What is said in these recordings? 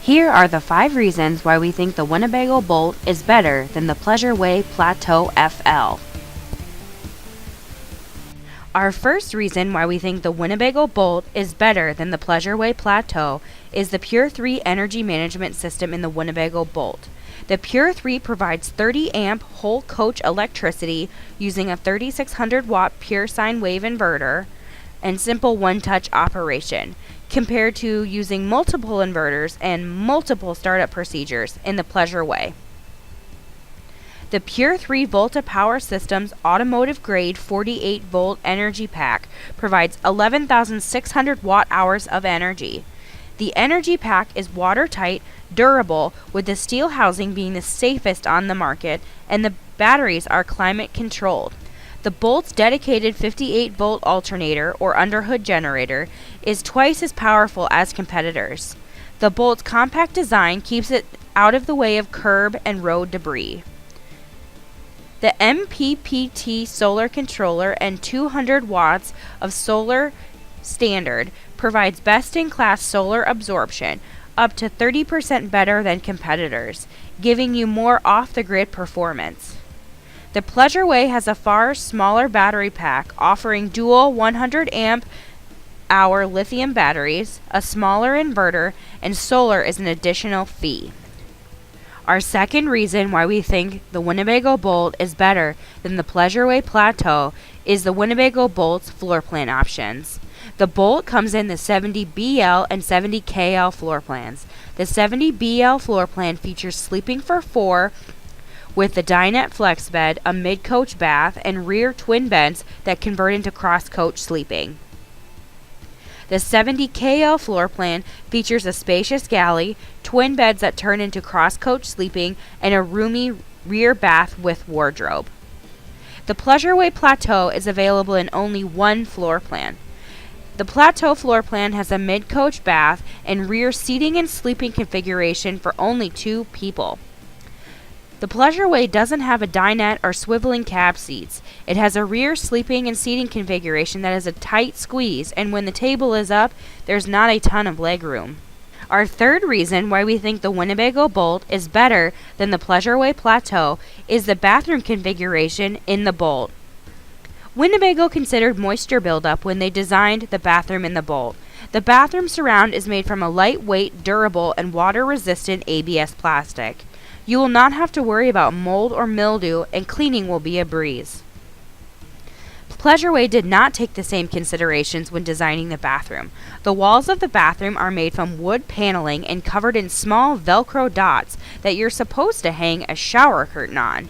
Here are the 5 reasons why we think the Winnebago Boldt is better than the Pleasureway Plateau FL. Our first reason why we think the Winnebago Boldt is better than the Pleasureway Plateau is the Pure 3 energy management system in the Winnebago Boldt. The Pure 3 provides 30 amp whole coach electricity using a 3600 watt pure sine wave inverter and simple one-touch operation, compared to using multiple inverters and multiple startup procedures in the Pleasureway. The Pure 3 Volta Power Systems automotive-grade 48-volt energy pack provides 11,600 watt-hours of energy. The energy pack is watertight, durable, with the steel housing being the safest on the market, and the batteries are climate-controlled. The Boldt's dedicated 58-volt alternator or underhood generator is twice as powerful as competitors. The Boldt's compact design keeps it out of the way of curb and road debris. The MPPT solar controller and 200 watts of solar standard provides best-in-class solar absorption, up to 30% better than competitors, giving you more off-the-grid performance. The Pleasureway has a far smaller battery pack, offering dual 100 amp hour lithium batteries, a smaller inverter, and solar is an additional fee. Our second reason why we think the Winnebago Boldt is better than the Pleasureway Plateau is the Winnebago Boldt's floor plan options. The Boldt comes in the 70BL and 70KL floor plans. The 70BL floor plan features sleeping for 4 with the dinette flex bed, a mid-coach bath, and rear twin beds that convert into cross-coach sleeping. The 70KL floor plan features a spacious galley, twin beds that turn into cross-coach sleeping, and a roomy rear bath with wardrobe. The Pleasureway Plateau is available in only one floor plan. The Plateau floor plan has a mid-coach bath and rear seating and sleeping configuration for only 2 people. The Pleasureway doesn't have a dinette or swiveling cab seats. It has a rear sleeping and seating configuration that is a tight squeeze, and when the table is up, there's not a ton of leg room. Our third reason why we think the Winnebago Boldt is better than the Pleasureway Plateau is the bathroom configuration in the Boldt. Winnebago considered moisture buildup when they designed the bathroom in the Boldt. The bathroom surround is made from a lightweight, durable, and water-resistant ABS plastic. You will not have to worry about mold or mildew, and cleaning will be a breeze. Pleasureway did not take the same considerations when designing the bathroom. The walls of the bathroom are made from wood paneling and covered in small Velcro dots that you're supposed to hang a shower curtain on.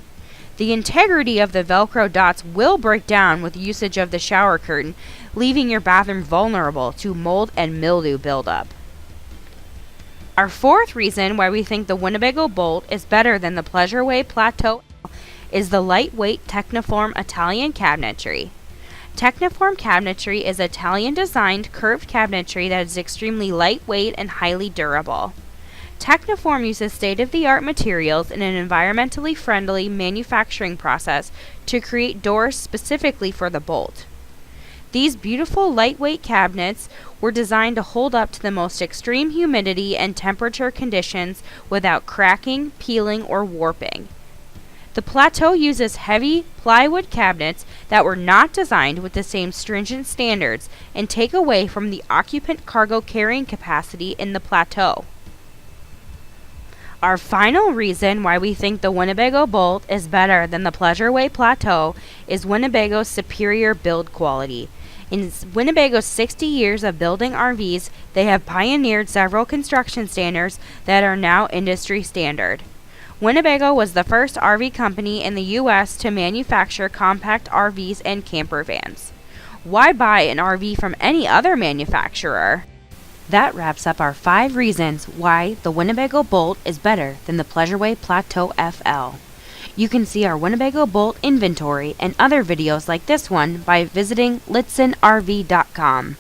The integrity of the Velcro dots will break down with usage of the shower curtain, leaving your bathroom vulnerable to mold and mildew buildup. Our fourth reason why we think the Winnebago Boldt is better than the Pleasureway Plateau is the lightweight Tecnoform Italian cabinetry. Tecnoform cabinetry is Italian-designed curved cabinetry that is extremely lightweight and highly durable. Tecnoform uses state-of-the-art materials in an environmentally friendly manufacturing process to create doors specifically for the Boldt. These beautiful lightweight cabinets were designed to hold up to the most extreme humidity and temperature conditions without cracking, peeling, or warping. The Plateau uses heavy plywood cabinets that were not designed with the same stringent standards and take away from the occupant cargo carrying capacity in the Plateau. Our final reason why we think the Winnebago Boldt is better than the Pleasureway Plateau is Winnebago's superior build quality. In Winnebago's 60 years of building RVs, they have pioneered several construction standards that are now industry standard. Winnebago was the first RV company in the U.S. to manufacture compact RVs and camper vans. Why buy an RV from any other manufacturer? That wraps up our 5 reasons why the Winnebago Boldt is better than the Pleasureway Plateau FL. You can see our Winnebago Boldt inventory and other videos like this one by visiting lichtsinrv.com.